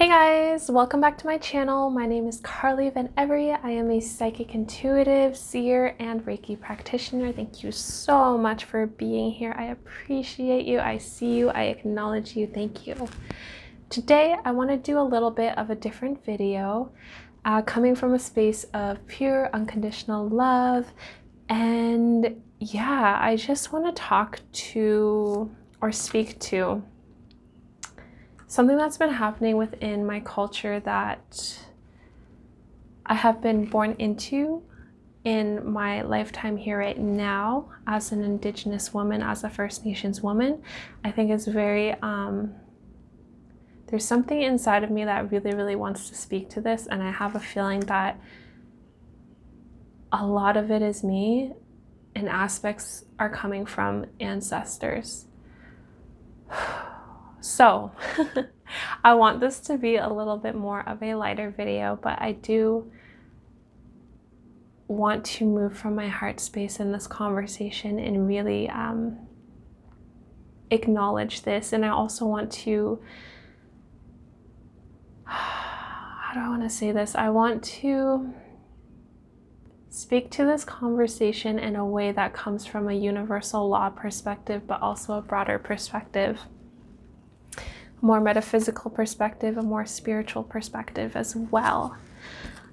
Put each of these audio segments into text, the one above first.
Hey guys, welcome back to my channel. My name is Karly VanEvery. I am a psychic intuitive, seer, and Reiki practitioner. Thank you so much for being here. I appreciate you. I see you. I acknowledge you. Thank you. Today, I want to do a little bit of a different video, coming from a space of pure, unconditional love. And yeah, I just want to talk to or speak to something that's been happening within my culture that I have been born into in my lifetime here right now as an Indigenous woman, as a First Nations woman. I think it's very, there's something inside of me that really wants to speak to this, and I have a feeling that a lot of it is me and aspects are coming from ancestors. So I want this to be a little bit more of a lighter video, but I do want to move from my heart space in this conversation and really acknowledge this. And I also want to, how do I want to say this? I want to speak to this conversation in a way that comes from a universal law perspective, but also a broader perspective. More metaphysical perspective, a more spiritual perspective as well.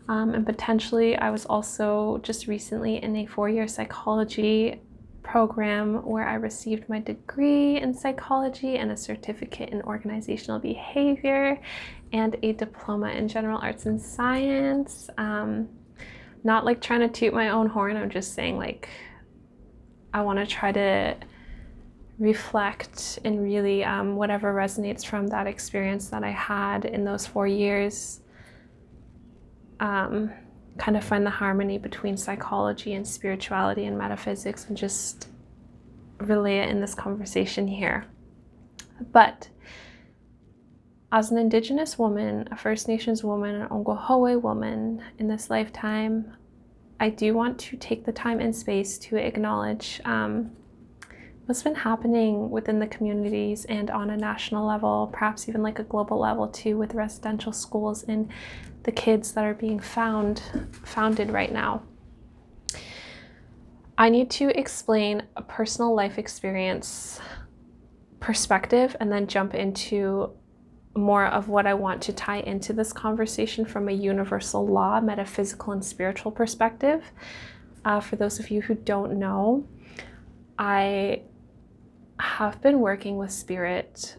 And potentially, I was also just recently in a 4-year psychology program where I received my degree in psychology and a certificate in organizational behavior and a diploma in general arts and science. Not like trying to toot my own horn, I'm just saying, like, I want to try to reflect and really whatever resonates from that experience that I had in those 4 years, kind of find the harmony between psychology and spirituality and metaphysics and just relay it in this conversation here. But as an Indigenous woman, a First Nations woman, an Ongohoe woman in this lifetime, I do want to take the time and space to acknowledge what's been happening within the communities and on a national level, perhaps even like a global level too, with residential schools and the kids that are being founded right now. I need to explain a personal life experience perspective and then jump into more of what I want to tie into this conversation from a universal law, metaphysical and spiritual perspective. For those of you who don't know, I have been working with spirit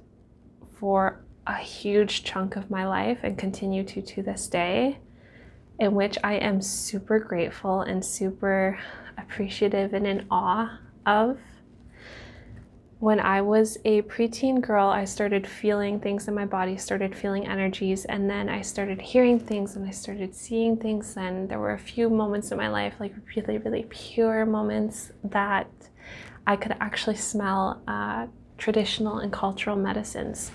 for a huge chunk of my life and continue to this day, in which I am super grateful and super appreciative and in awe of. When I was a preteen girl, I started feeling things in my body, started feeling energies, and then I started hearing things and I started seeing things. And there were a few moments in my life, like really pure moments, that I could actually smell traditional and cultural medicines.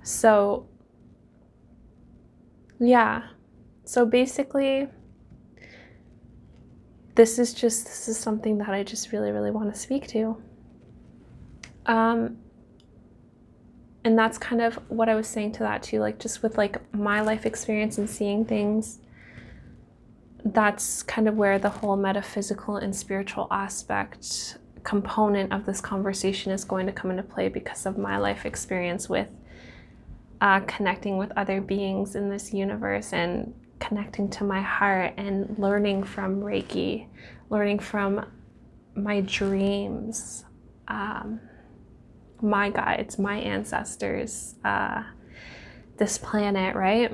So yeah, so basically this is something that I just really want to speak to. And that's kind of what I was saying to that too, like just with like my life experience and seeing things, that's kind of where the whole metaphysical and spiritual aspect component of this conversation is going to come into play, because of my life experience with connecting with other beings in this universe and connecting to my heart and learning from Reiki, learning from my dreams, my guides, my ancestors, this planet, right?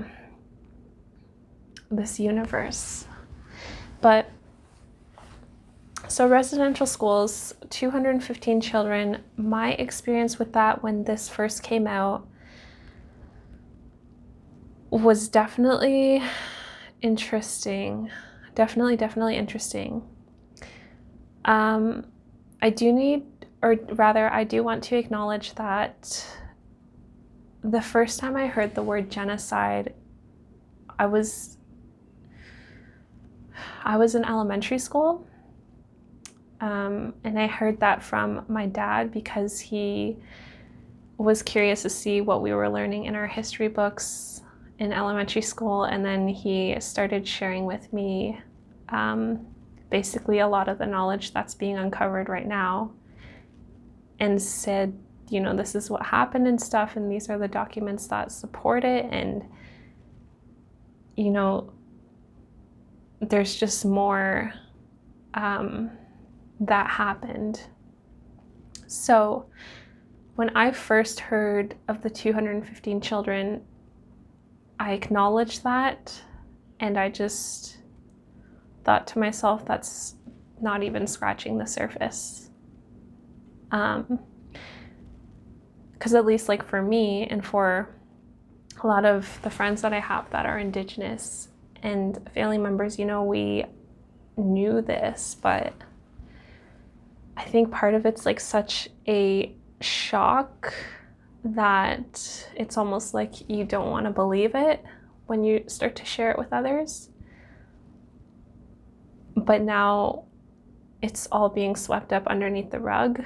This universe. But so residential schools, 215 children, my experience with that when this first came out was definitely interesting. Definitely interesting. I do want to acknowledge that the first time I heard the word genocide, I was in elementary school. And I heard that from my dad because he was curious to see what we were learning in our history books in elementary school, and then he started sharing with me basically a lot of the knowledge that's being uncovered right now, and said, you know, this is what happened and stuff, and these are the documents that support it, and, you know, there's just more that happened. So when I first heard of the 215 children, I acknowledged that, and I just thought to myself, that's not even scratching the surface. Because at least like for me and for a lot of the friends that I have that are Indigenous and family members, you know, we knew this, but I think part of it's like such a shock that it's almost like you don't want to believe it when you start to share it with others. But now it's all being swept up underneath the rug.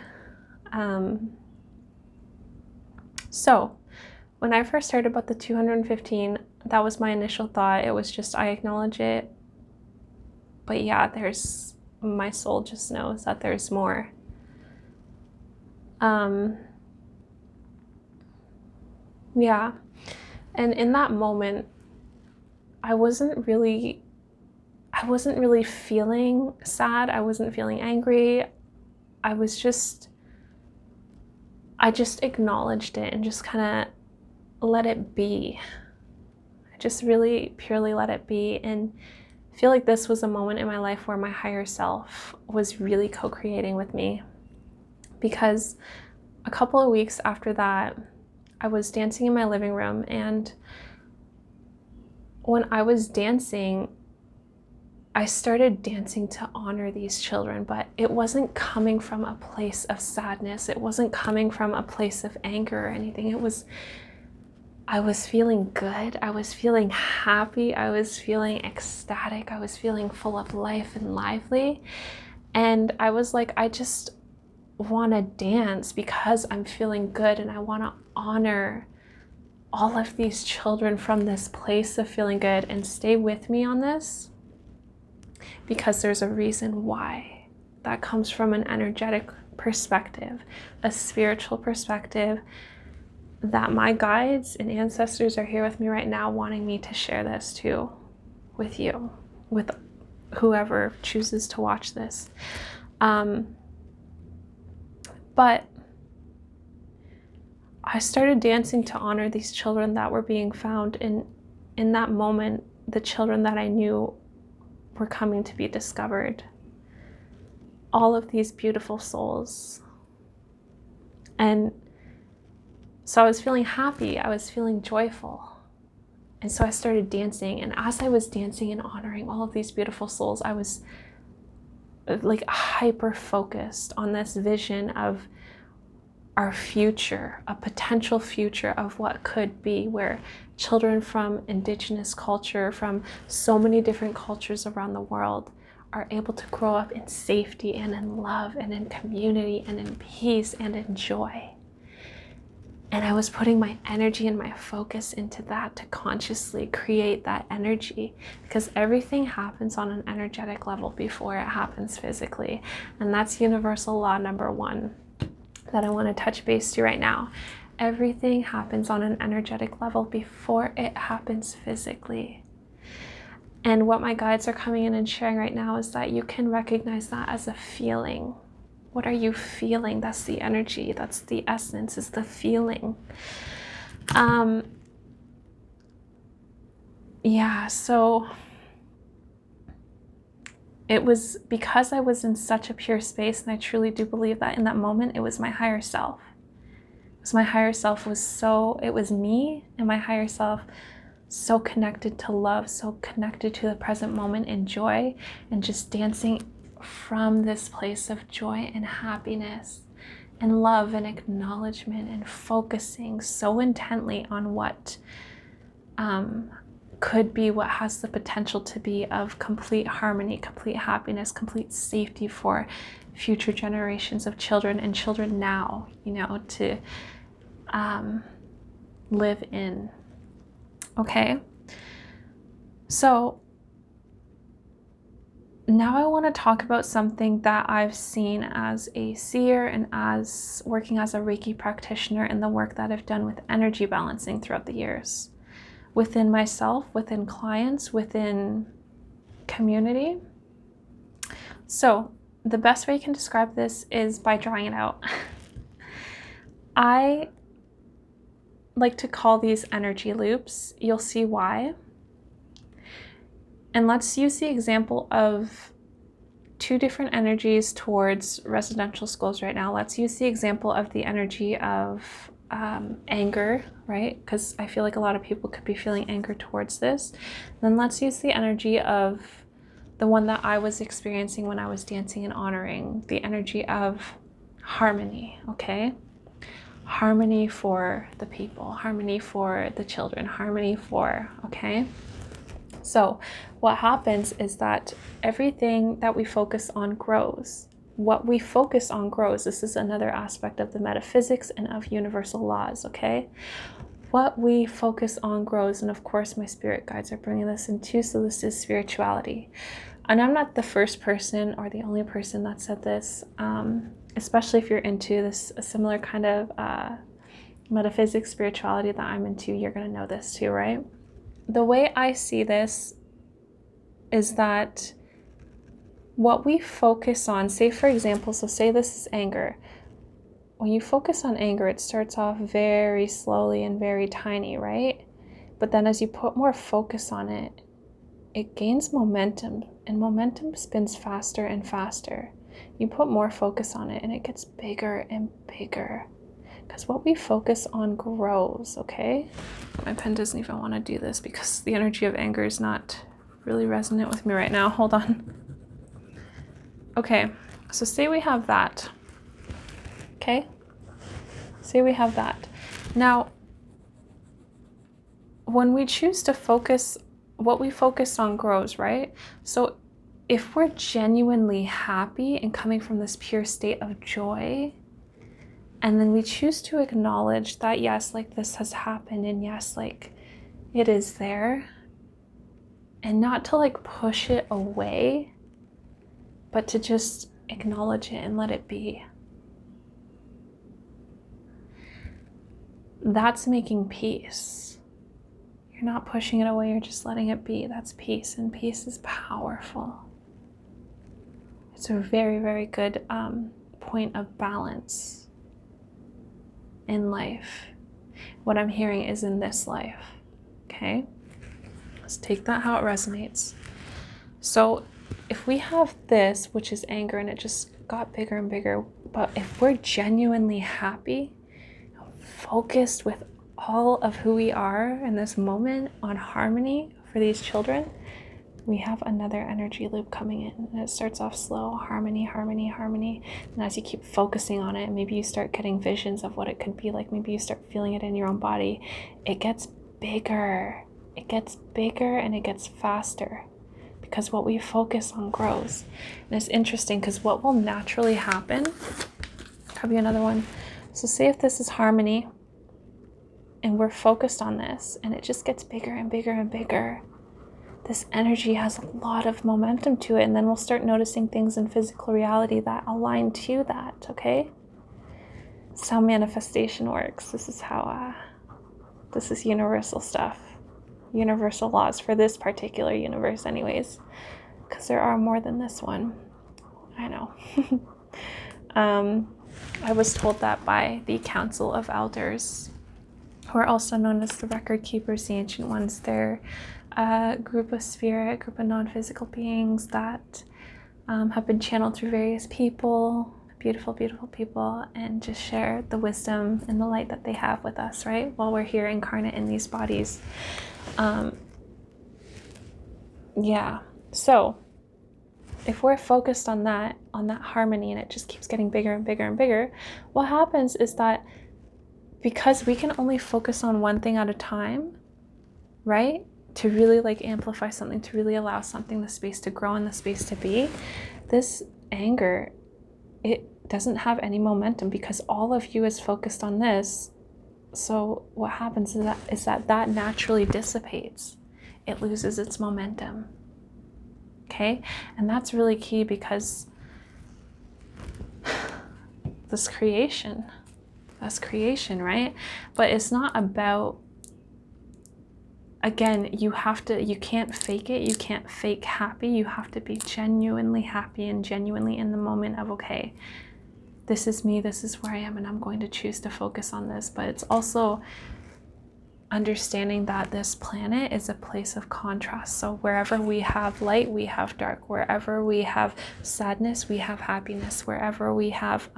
So when I first heard about the 215, that was my initial thought. It was just, I acknowledge it. But yeah, my soul just knows that there's more. Yeah. And in that moment, I wasn't really feeling sad. I wasn't feeling angry. I just acknowledged it and just kind of let it be. I just really purely let it be. And I feel like this was a moment in my life where my higher self was really co-creating with me. Because a couple of weeks after that, I was dancing in my living room, and when I was dancing, I started dancing to honor these children, but it wasn't coming from a place of sadness. It wasn't coming from a place of anger or anything. I was feeling good. I was feeling happy. I was feeling ecstatic. I was feeling full of life and lively. And I was like, I just want to dance because I'm feeling good, and I want to honor all of these children from this place of feeling good, and stay with me on this because there's a reason why. That comes from an energetic perspective, a spiritual perspective, that my guides and ancestors are here with me right now, wanting me to share this too with you, with whoever chooses to watch this. But I started dancing to honor these children that were being found. In that moment, the children that I knew were coming to be discovered. All of these beautiful souls. And so I was feeling happy. I was feeling joyful. And so I started dancing. And as I was dancing and honoring all of these beautiful souls, I was like hyper focused on this vision of our future, a potential future of what could be, where children from Indigenous culture, from so many different cultures around the world, are able to grow up in safety and in love and in community and in peace and in joy. And I was putting my energy and my focus into that to consciously create that energy, because everything happens on an energetic level before it happens physically. And that's universal law number 1 that I want to touch base to right now. Everything happens on an energetic level before it happens physically. And what my guides are coming in and sharing right now is that you can recognize that as a feeling. What are you feeling? That's the energy. That's the essence, is the feeling. Yeah, so it was because I was in such a pure space, and I truly do believe that in that moment, it was my higher self. It was my higher self it was me and my higher self, so connected to love, so connected to the present moment and joy, and just dancing from this place of joy and happiness and love and acknowledgement, and focusing so intently on what could be, what has the potential to be of complete harmony, complete happiness, complete safety for future generations of children, and children now, you know, to live in. Okay? So now I want to talk about something that I've seen as a seer and as working as a Reiki practitioner in the work that I've done with energy balancing throughout the years. Within myself, within clients, within community. So the best way you can describe this is by drawing it out. I like to call these energy loops. You'll see why. And let's use the example of two different energies towards residential schools right now. Let's use the example of the energy of anger, right? Because I feel like a lot of people could be feeling anger towards this. Then let's use the energy of the one that I was experiencing when I was dancing and honoring, the energy of harmony, okay? Harmony for the people, harmony for the children, harmony for, okay? So what happens is that everything that we focus on grows. What we focus on grows. This is another aspect of the metaphysics and of universal laws, okay? What we focus on grows. And of course, my spirit guides are bringing this in too. So this is spirituality. And I'm not the first person or the only person that said this, especially if you're into this, a similar kind of metaphysics, spirituality that I'm into, you're going to know this too, right? The way I see this is that what we focus on, say for example, so say this is anger. When you focus on anger, it starts off very slowly and very tiny, right? But then as you put more focus on it, it gains momentum, and momentum spins faster and faster. You put more focus on it and it gets bigger and bigger. Because what we focus on grows, okay? My pen doesn't even want to do this because the energy of anger is not really resonant with me right now. Hold on. Okay, so say we have that. Okay? Say we have that. Now, when we choose to focus, what we focus on grows, right? So if we're genuinely happy and coming from this pure state of joy, and then we choose to acknowledge that, yes, like this has happened, and yes, like it is there, and not to like push it away, but to just acknowledge it and let it be. That's making peace. You're not pushing it away, you're just letting it be. That's peace, and peace is powerful. It's a very, very good point of balance in life. What I'm hearing is in this life, okay? Let's take that how it resonates. So if we have this, which is anger, and it just got bigger and bigger, but if we're genuinely happy, focused with all of who we are in this moment on harmony for these children, we have another energy loop coming in, and it starts off slow, harmony, harmony, harmony. And as you keep focusing on it, maybe you start getting visions of what it could be like. Maybe you start feeling it in your own body. It gets bigger. It gets bigger and it gets faster because what we focus on grows. And it's interesting because what will naturally happen, have you another one? So say if this is harmony and we're focused on this and it just gets bigger and bigger and bigger, this energy has a lot of momentum to it, and then we'll start noticing things in physical reality that align to that, okay? This is how manifestation works. This is how, this is universal stuff. Universal laws for this particular universe anyways, because there are more than this one. I know. I was told that by the Council of Elders, who are also known as the Record Keepers, the Ancient Ones. They're a group of spirit, group of non-physical beings that have been channeled through various people, beautiful, beautiful people, and just share the wisdom and the light that they have with us, right? While we're here incarnate in these bodies. Yeah, so if we're focused on that harmony, and it just keeps getting bigger and bigger and bigger, what happens is that because we can only focus on one thing at a time, right? To really like amplify something, to really allow something the space to grow and the space to be, this anger, it doesn't have any momentum because all of you is focused on this. So what happens is that naturally dissipates. It loses its momentum. Okay? And that's really key, because that's creation, right? But it's not about, again, you can't fake it. You can't fake happy. You have to be genuinely happy and genuinely in the moment of, okay, this is me, this is where I am, and I'm going to choose to focus on this. But it's also understanding that this planet is a place of contrast. So wherever we have light, we have dark. Wherever we have sadness, we have happiness. Wherever we have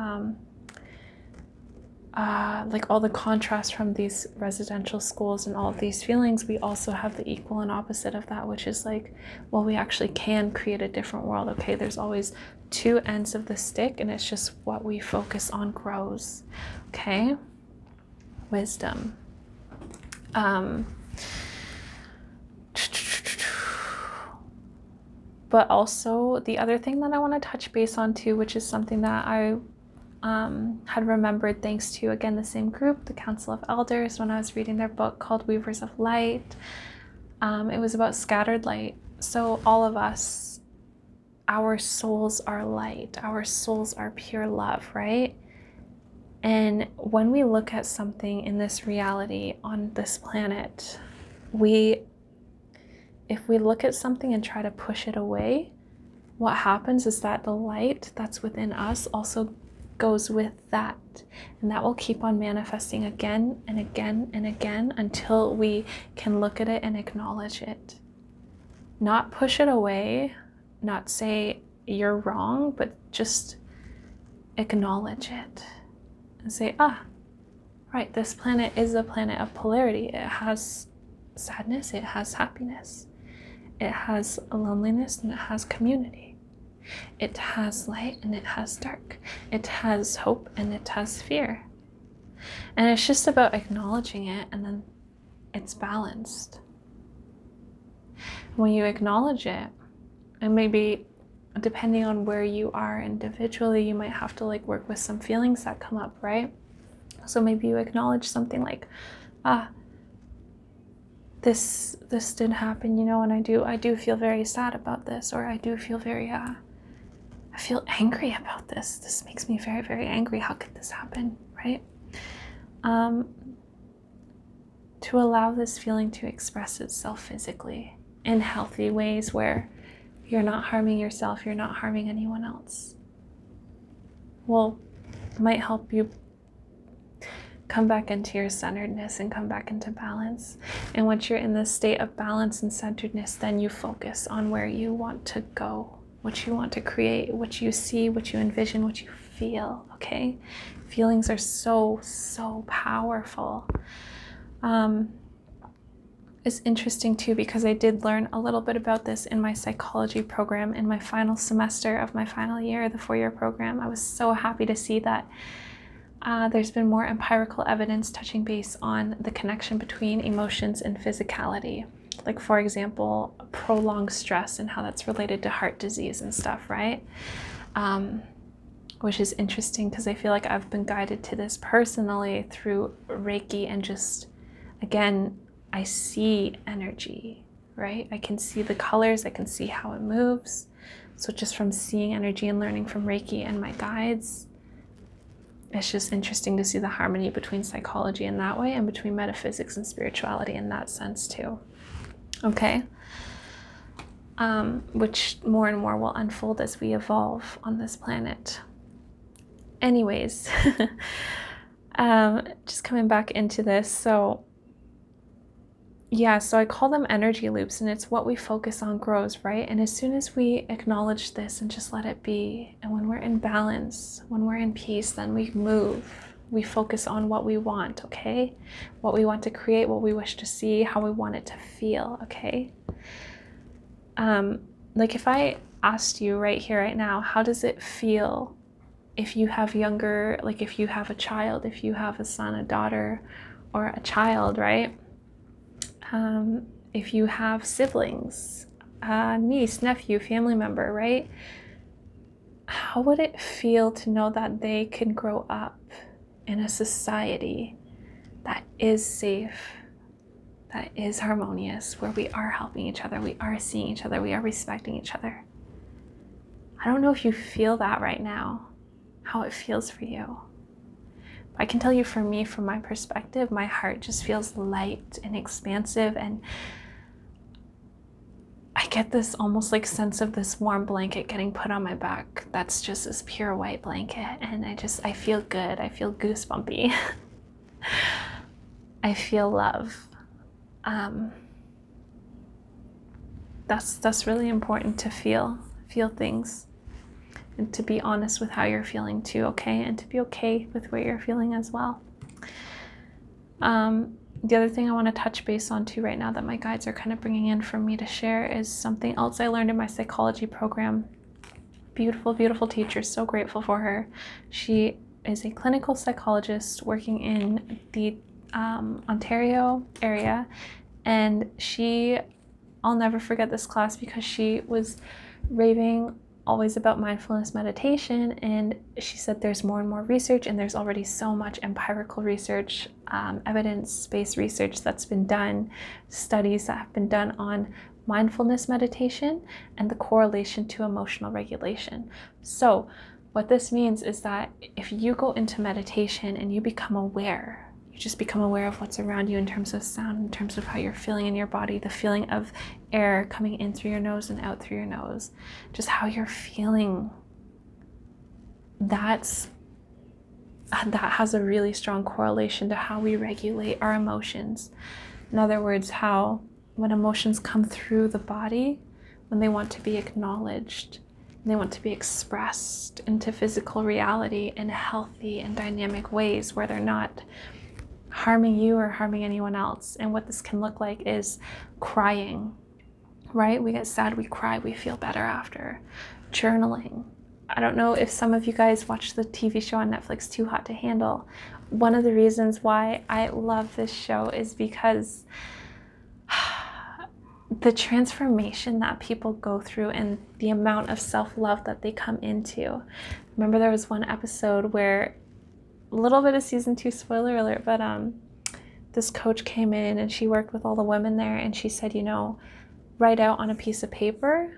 like all the contrast from these residential schools and all of these feelings, we also have the equal and opposite of that, which is like, well, we actually can create a different world. Okay, there's always two ends of the stick, and it's just what we focus on grows. Okay, wisdom. But also the other thing that I want to touch base on too, which is something that I had remembered thanks to, again, the same group, the Council of Elders, when I was reading their book called Weavers of Light. It was about scattered light. So all of us, our souls are light. Our souls are pure love, right? And when we look at something in this reality on this planet, if we look at something and try to push it away, what happens is that the light that's within us also goes with that, and that will keep on manifesting again and again and again until we can look at it and acknowledge it. Not push it away, not say you're wrong, but just acknowledge it and say, right, this planet is a planet of polarity. It has sadness, it has happiness, it has loneliness, and it has community. It has light and it has dark. It has hope and it has fear. And it's just about acknowledging it, and then it's balanced. When you acknowledge it, and maybe depending on where you are individually, you might have to like work with some feelings that come up, right? So maybe you acknowledge something like, this did happen, you know, and I do feel very sad about this, or I do feel very I feel angry about this. This makes me very, very angry. How could this happen, right? To allow this feeling to express itself physically in healthy ways where you're not harming yourself, you're not harming anyone else. Well, it might help you come back into your centeredness and come back into balance. And once you're in this state of balance and centeredness, then you focus on where you want to go, what you want to create, what you see, what you envision, what you feel, okay? Feelings are so, so powerful. It's interesting too, because I did learn a little bit about this in my psychology program in my final semester of my final year, the 4-year program. I was so happy to see that there's been more empirical evidence touching base on the connection between emotions and physicality. Like, for example, prolonged stress and how that's related to heart disease and stuff, right? Which is interesting, because I feel like I've been guided to this personally through Reiki, and just, again, I see energy, right? I can see the colors, I can see how it moves. So just from seeing energy and learning from Reiki and my guides, it's just interesting to see the harmony between psychology in that way and between metaphysics and spirituality in that sense too. Okay? Which more and more will unfold as we evolve on this planet. Anyways, just coming back into this. So I call them energy loops, and it's what we focus on grows, right? And as soon as we acknowledge this and just let it be, and when we're in balance, when we're in peace, then we move. We focus on what we want, okay? What we want to create, what we wish to see, how we want it to feel, okay? Like if I asked you right here, right now, how does it feel if you have if you have a child, if you have a son, a daughter, or a child, right? If you have siblings, niece, nephew, family member, right? How would it feel to know that they can grow up in a society that is safe, that is harmonious, where we are helping each other, we are seeing each other, we are respecting each other. I don't know if you feel that right now, how it feels for you. I can tell you for me, from my perspective, my heart just feels light and expansive, and I get this almost like sense of this warm blanket getting put on my back. That's just this pure white blanket, and I feel good. I feel goosebumpy. I feel love. That's really important, to feel things, and to be honest with how you're feeling too, okay? And to be okay with what you're feeling as well. The other thing I want to touch base on too right now that my guides are kind of bringing in for me to share is something else I learned in my psychology program. Beautiful, beautiful teacher, so grateful for her. She is a clinical psychologist working in the Ontario area, and I'll never forget this class because she was raving always about mindfulness meditation, and she said there's more and more research, and there's already so much empirical research, evidence-based research that's been done, studies that have been done on mindfulness meditation and the correlation to emotional regulation. So what this means is that if you go into meditation and you become aware, you just become aware of what's around you in terms of sound, in terms of how you're feeling in your body, the feeling of air coming in through your nose and out through your nose, just how you're feeling. That has a really strong correlation to how we regulate our emotions. In other words, how when emotions come through the body, when they want to be acknowledged, and they want to be expressed into physical reality in healthy and dynamic ways where they're not harming you or harming anyone else. And what this can look like is crying, right? We get sad, we cry, we feel better after. Journaling. I don't know if some of you guys watch the TV show on Netflix, Too Hot to Handle. One of the reasons why I love this show is because the transformation that people go through and the amount of self-love that they come into. Remember, there was one episode where, a little bit of season 2 spoiler alert, but this coach came in and she worked with all the women there, and she said, write out on a piece of paper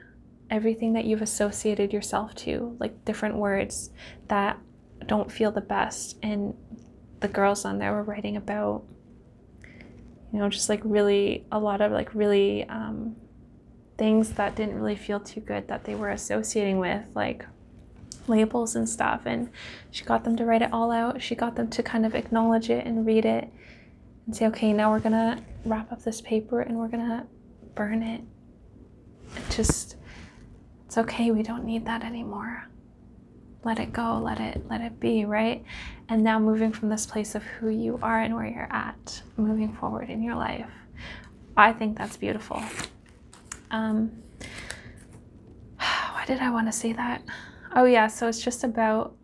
everything that you've associated yourself to, like different words that don't feel the best. And the girls on there were writing about, just like really a lot of like really things that didn't really feel too good that they were associating with, like labels and stuff. And she got them to write it all out. She got them to kind of acknowledge it and read it and say, okay, now we're gonna wrap up this paper and we're gonna burn it. It's okay, we don't need that anymore. Let it go, let it be, right? And now moving from this place of who you are and where you're at, moving forward in your life. I think that's beautiful. Why did I want to say that? Oh yeah, so it's just about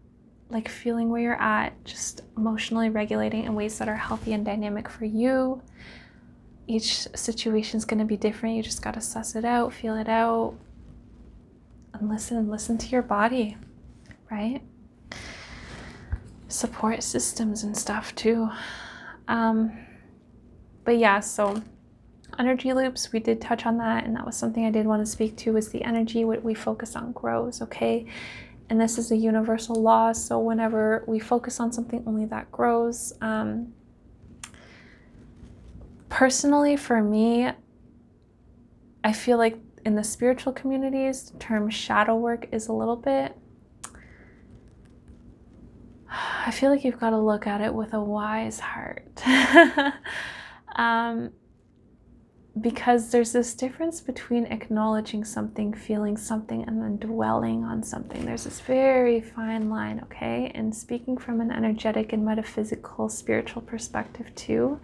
like feeling where you're at, just emotionally regulating in ways that are healthy and dynamic for you. Each situation is going to be different. You just got to suss it out, feel it out, and listen to your body, right? Support systems and stuff too. But yeah, so energy loops, we did touch on that, and that was something I did want to speak to, is the energy, what we focus on grows, okay? And this is a universal law, so whenever we focus on something, only that grows. Personally, for me, I feel like in the spiritual communities, the term shadow work is a little bit, I feel like you've got to look at it with a wise heart. Because there's this difference between acknowledging something, feeling something, and then dwelling on something. There's this very fine line, okay? And speaking from an energetic and metaphysical, spiritual perspective too.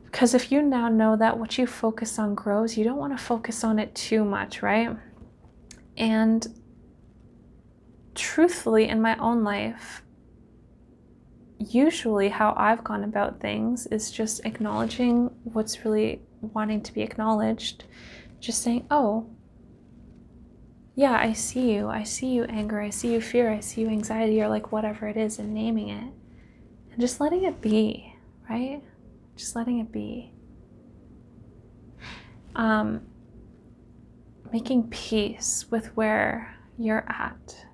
Because if you now know that what you focus on grows, you don't want to focus on it too much, right? And truthfully, in my own life, usually how I've gone about things is just acknowledging what's really wanting to be acknowledged. Just saying, oh, yeah, I see you anger, I see you fear, I see you anxiety, or like whatever it is, and naming it. And just letting it be. right? Just letting it be. Making peace with where you're at,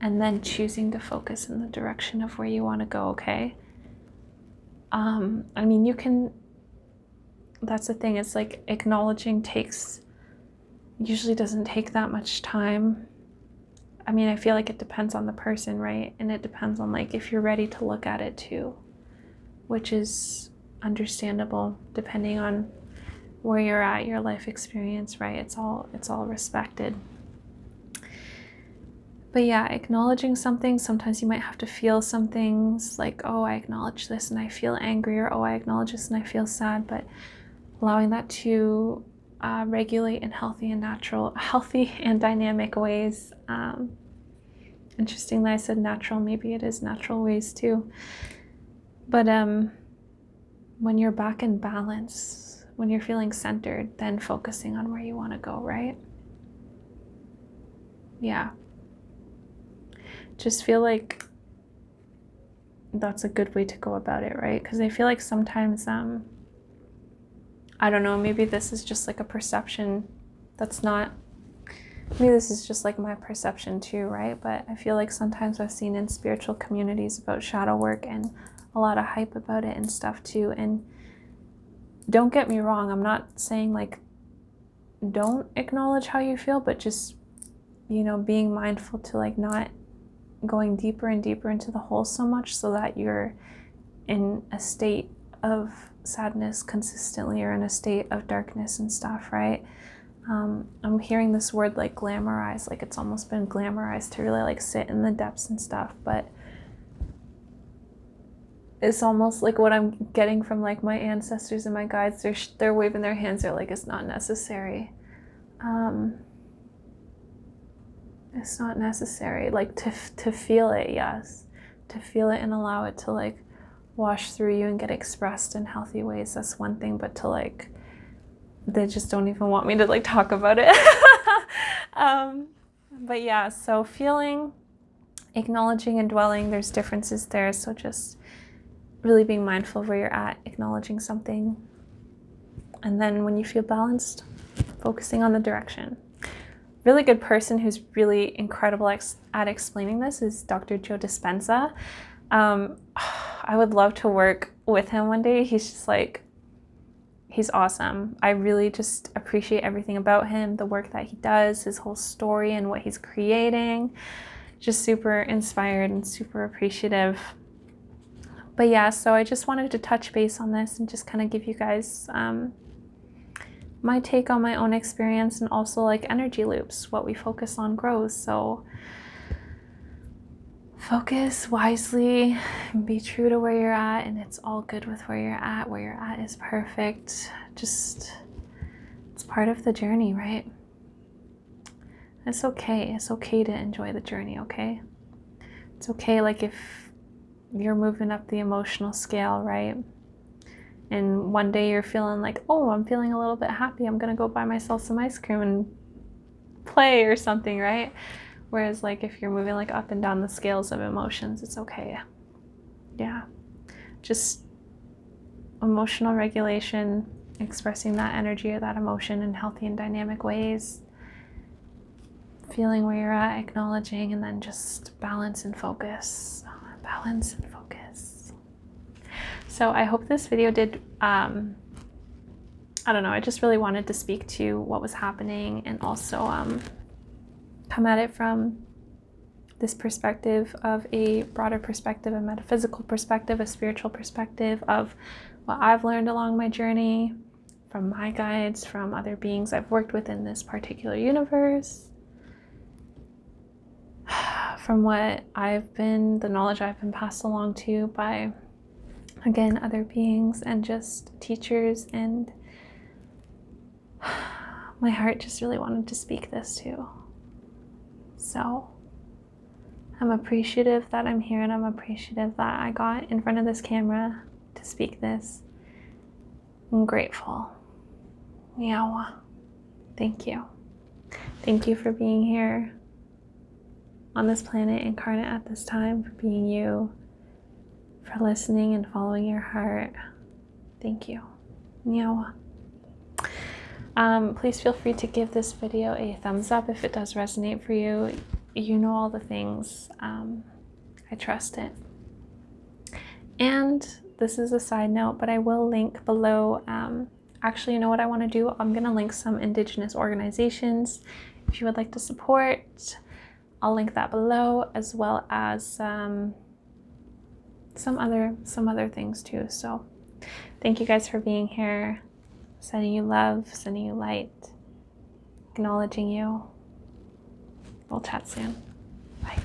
and then choosing to focus in the direction of where you want to go, okay? I mean, you can, that's the thing, it's like acknowledging usually doesn't take that much time. I mean, I feel like it depends on the person, right? And it depends on like if you're ready to look at it too, which is understandable depending on where you're at, your life experience, right? It's all respected. But yeah, acknowledging something, sometimes you might have to feel some things like, oh, I acknowledge this and I feel angry, or oh, I acknowledge this and I feel sad, but allowing that to regulate in healthy and dynamic ways. Interesting that I said natural, maybe it is natural ways too. But when you're back in balance, when you're feeling centered, then focusing on where you want to go, right? Yeah. Just feel like that's a good way to go about it, right? Because I feel like sometimes, I don't know, maybe this is just like a perception maybe this is just like my perception too, right? But I feel like sometimes I've seen in spiritual communities about shadow work and a lot of hype about it and stuff too. And don't get me wrong, I'm not saying like don't acknowledge how you feel, but just, you know, being mindful to like not going deeper and deeper into the hole so much so that you're in a state of sadness consistently or in a state of darkness and stuff, right? I'm hearing this word like glamorize, like it's almost been glamorized to really like sit in the depths and stuff, but it's almost like what I'm getting from like my ancestors and my guides, they're waving their hands, they're like, it's not necessary. It's not necessary, like to feel it, yes, to feel it and allow it to like wash through you and get expressed in healthy ways, that's one thing, but to like, they just don't even want me to like talk about it. But yeah, so feeling, acknowledging and dwelling, there's differences there, so just really being mindful of where you're at, acknowledging something, and then when you feel balanced, focusing on the direction. Really good person who's really incredible at explaining this is Dr. Joe Dispenza. I would love to work with him one day. He's just like, he's awesome. I really just appreciate everything about him, the work that he does, his whole story and what he's creating. Just super inspired and super appreciative. But yeah, so I just wanted to touch base on this and just kind of give you guys my take on my own experience, and also like energy loops, what we focus on grows. So focus wisely and be true to where you're at, and it's all good with where you're at. Where you're at is perfect. Just, it's part of the journey, right? It's okay. It's okay to enjoy the journey, okay? It's okay, like if you're moving up the emotional scale, right? And one day you're feeling like, oh, I'm feeling a little bit happy, I'm gonna go buy myself some ice cream and play or something, right? Whereas like if you're moving like up and down the scales of emotions, it's okay. Yeah, just emotional regulation, expressing that energy or that emotion in healthy and dynamic ways, feeling where you're at, acknowledging, and then just balance and focus. Balance and focus. So I hope this video did, I don't know, I just really wanted to speak to what was happening and also come at it from this perspective of a broader perspective, a metaphysical perspective, a spiritual perspective of what I've learned along my journey, from my guides, from other beings I've worked with in this particular universe, from what the knowledge I've been passed along to by, again, other beings and just teachers. And my heart just really wanted to speak this too. So I'm appreciative that I'm here, and I'm appreciative that I got in front of this camera to speak this. I'm grateful. Meow. Thank you. Thank you for being here on this planet incarnate at this time, for being you, for listening and following your heart. Thank you. Meow. Please feel free to give this video a thumbs up if it does resonate for you. You know all the things. I trust it. And this is a side note, but I will link below. Actually, you know what I want to do? I'm going to link some Indigenous organizations. If you would like to support, I'll link that below, as well as some other things too. So thank you guys for being here. Sending you love, sending you light, acknowledging you. We'll chat soon. Bye.